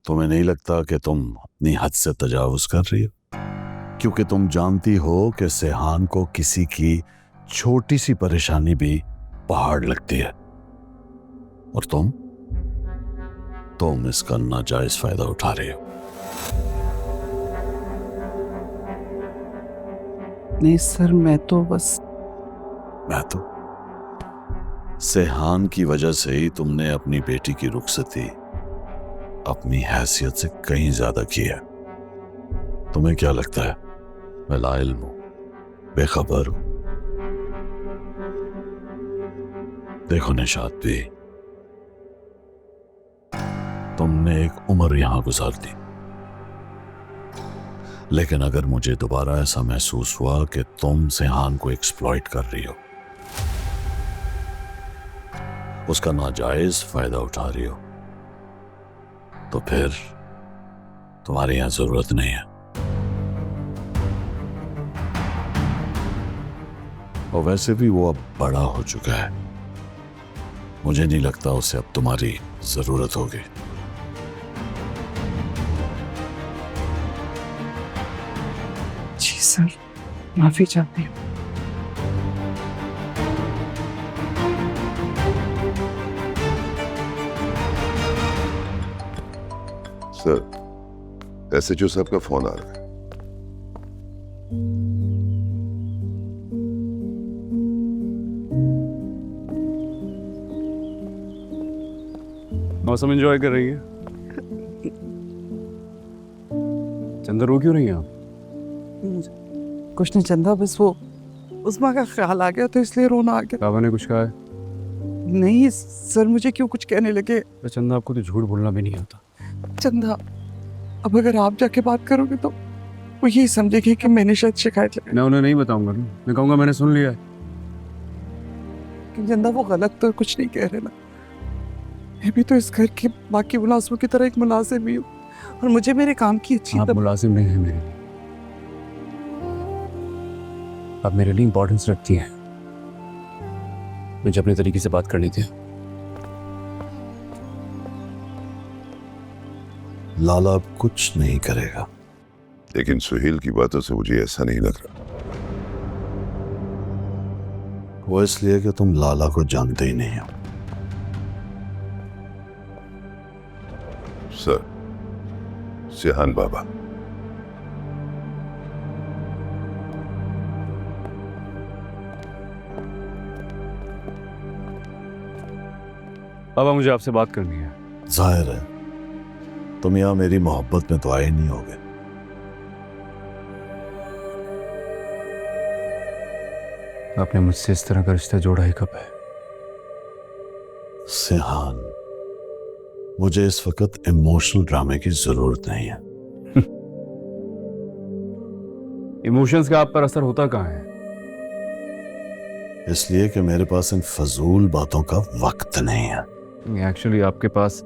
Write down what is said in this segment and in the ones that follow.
तुम्हें नहीं लगता कि तुम अपनी हद से तजावुज कर रही हो? क्योंकि तुम जानती हो कि सेहान को किसी की छोटी सी परेशानी भी पहाड़ लगती है, और तुम इसका नाजायज फायदा उठा रहे हो। नहीं सर, मैं तो सेहान की वजह से ही तुमने अपनी बेटी की रुखसती अपनी हैसियत से कहीं ज्यादा की है। तुम्हें क्या लगता है मैं लाइल्म हूं, बेखबर हूं? देखो निशात भी, तुमने एक उम्र यहां गुजार दी, लेकिन अगर मुझे दोबारा ऐसा महसूस हुआ कि तुम सेहान को एक्सप्लॉइट कर रही हो, उसका नाजायज फायदा उठा रही हो, तो फिर तुम्हारी यहां जरूरत नहीं है। और वैसे भी वो अब बड़ा हो चुका है, मुझे नहीं लगता उसे अब तुम्हारी जरूरत होगी। जी सर, माफी चाहती हूँ। सर, एसएचओ साहब का फोन आ रहा है। मौसम एंजॉय कर रही है? चंदा रो क्यों रही हैं आप? कुछ नहीं चंदा, बस वो उस्मा का ख्याल आ गया तो इसलिए रोना आ गया। बाबा ने कुछ कहा है? नहीं सर, मुझे क्यों कुछ कहने लगे। अरे चंदा, आपको तो झूठ बोलना भी नहीं आता। चंदा, अब अगर आप जाके बात करोगे तो वो यही समझेगी कि मैंने शायद शिकायत लगाई। मैं उन्हें नहीं बताऊंगा ना, मैं कहूंगा मैंने सुन लिया है। कि चंदा, वो गलत तो कुछ नहीं कह रहे ना। मैं भी तो इस घर के बाकी मुलाजिमों की तरह एक मुलाजिम भी हूँ, और मुझे मेरे काम की अच्छी आप मुलाजिम नहीं हैं मेरे लिए, आप मेरे लिए इंपॉर्टेंस रखती हैं। मुझे अपने तरीके से बात करनी थी। लाला अब कुछ नहीं करेगा। लेकिन सुहेल की बातों से मुझे ऐसा नहीं लग रहा। वो इसलिए कि तुम लाला को जानते ही नहीं हो। सर, सेहान बाबा, बाबा मुझे आपसे बात करनी है। जाहिर है तुम यहां मेरी मोहब्बत में तो आए नहीं होगे। आपने मुझसे इस तरह का रिश्ता जोड़ा ही कब है? सेहान, मुझे इस वक्त इमोशनल ड्रामे की जरूरत नहीं है। इमोशंस का आप पर असर होता कहाँ है? इसलिए कि मेरे पास इन फजूल बातों का वक्त नहीं है। एक्चुअली आपके पास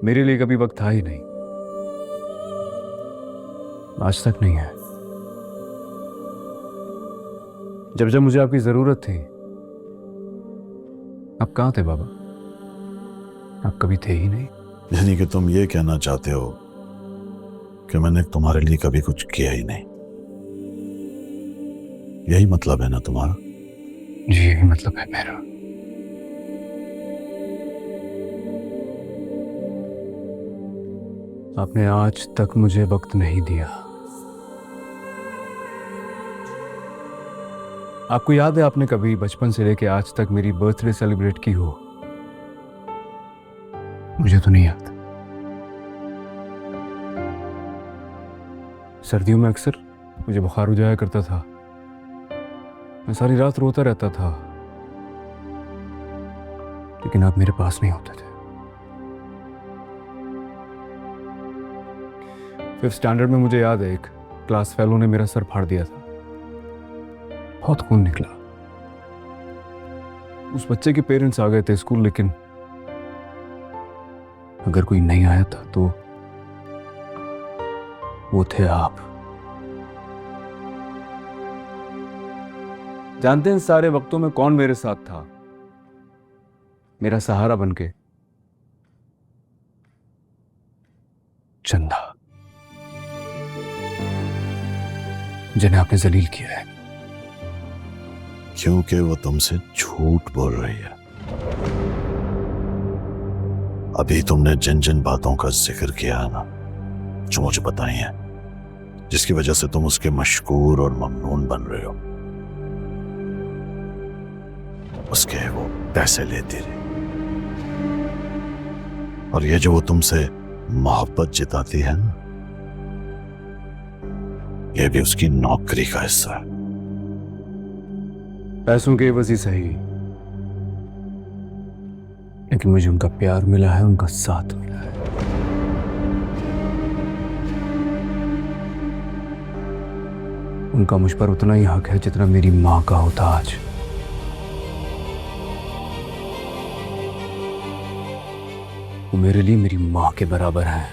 मेरे लिए कभी वक्त था ही नहीं, आज तक नहीं है। जब जब मुझे आपकी जरूरत थी, आप कहाँ थे बाबा? आप कभी थे ही नहीं। यानी कि तुम ये कहना चाहते हो कि मैंने तुम्हारे लिए कभी कुछ किया ही नहीं? यही मतलब है ना तुम्हारा? जी, यही मतलब है मेरा। आपने आज तक मुझे वक्त नहीं दिया। आपको याद है आपने कभी बचपन से लेके आज तक मेरी बर्थडे सेलिब्रेट की हो? मुझे तो नहीं याद। सर्दियों में अक्सर मुझे बुखार हो जाया करता था, मैं सारी रात रोता रहता था, लेकिन आप मेरे पास नहीं होते थे। 5th स्टैंडर्ड में मुझे याद है एक क्लास फेलो ने मेरा सर फाड़ दिया था, बहुत खून निकला। उस बच्चे के पेरेंट्स आ गए थे स्कूल, लेकिन अगर कोई नहीं आया था तो वो थे आप। जानते हैं सारे वक्तों में कौन मेरे साथ था, मेरा सहारा बनके? चंदा, जिन्हें आपने जलील किया है। क्योंकि वो तुमसे झूठ बोल रही है। अभी तुमने जिन जिन बातों का जिक्र किया है ना, जो मुझे बताई है, जिसकी वजह से तुम उसके मशकूर और ममनून बन रहे हो, उसके वो पैसे लेती रही। और ये जो वो तुमसे मोहब्बत जताती है ना, ये भी उसकी नौकरी का हिस्सा है। पैसों के वजह सही, लेकिन मुझे उनका प्यार मिला है, उनका साथ मिला है। उनका मुझ पर उतना ही हक है जितना मेरी मां का होता आज। वो मेरे लिए मेरी मां के बराबर है।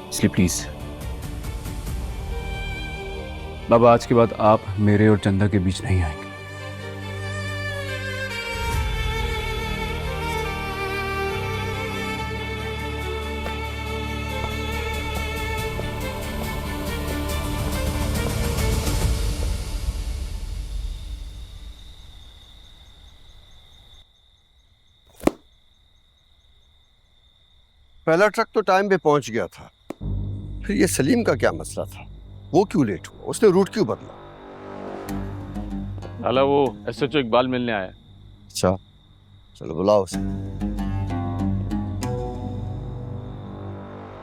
इसलिए प्लीज बाबा, आज के बाद आप मेरे और चंदा के बीच नहीं आएंगे। पहला ट्रक तो टाइम पे पहुंच गया था, फिर ये सलीम का क्या मसला था? वो क्यों लेट हुआ? उसने रूट क्यों बदला? लाला वो एसएचओ इकबाल मिलने आया है। अच्छा, चलो बुलाओ उसे।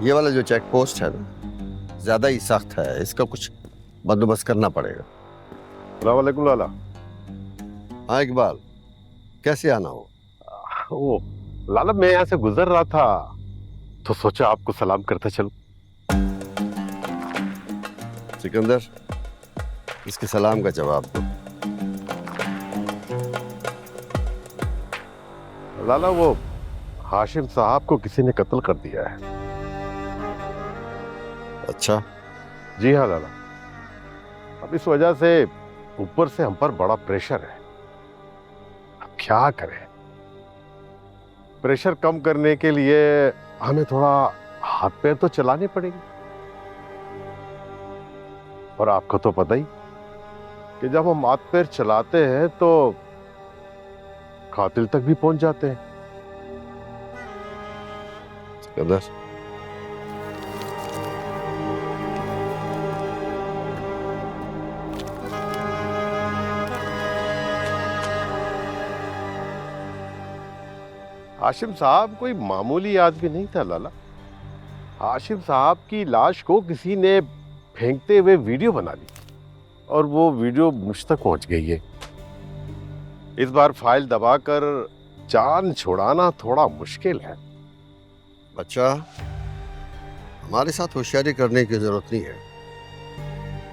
ये वाला जो चेक पोस्ट है ना, ज्यादा ही सख्त है, इसका कुछ बंदोबस्त करना पड़ेगा। अस्सलाम लाला। हाँ इकबाल, कैसे आना हो? वो लाला, मैं यहाँ से गुजर रहा था तो सोचा आपको सलाम करते चलूं। सिकंदर, इसके सलाम का जवाब दो। लाला वो हाशिम साहब को किसी ने कत्ल कर दिया है। अच्छा, जी हाँ लाला, अब इस वजह से ऊपर से हम पर बड़ा प्रेशर है। अब क्या करें? प्रेशर कम करने के लिए हमें थोड़ा हाथ पैर तो चलाने पड़ेंगे। और आपको तो पता ही कि जब हम हाथ पैर चलाते हैं तो कातिल तक भी पहुंच जाते हैं। सिकंदर, हाशिम साहब कोई मामूली आदमी नहीं था लाला। हाशिम साहब की लाश को किसी ने फेंकते हुए वीडियो बना ली और वो वीडियो मुझ तक पहुंच गई है। इस बार फाइल दबाकर जान छुड़ाना थोड़ा मुश्किल है। बच्चा, हमारे साथ होशियारी करने की जरूरत नहीं है।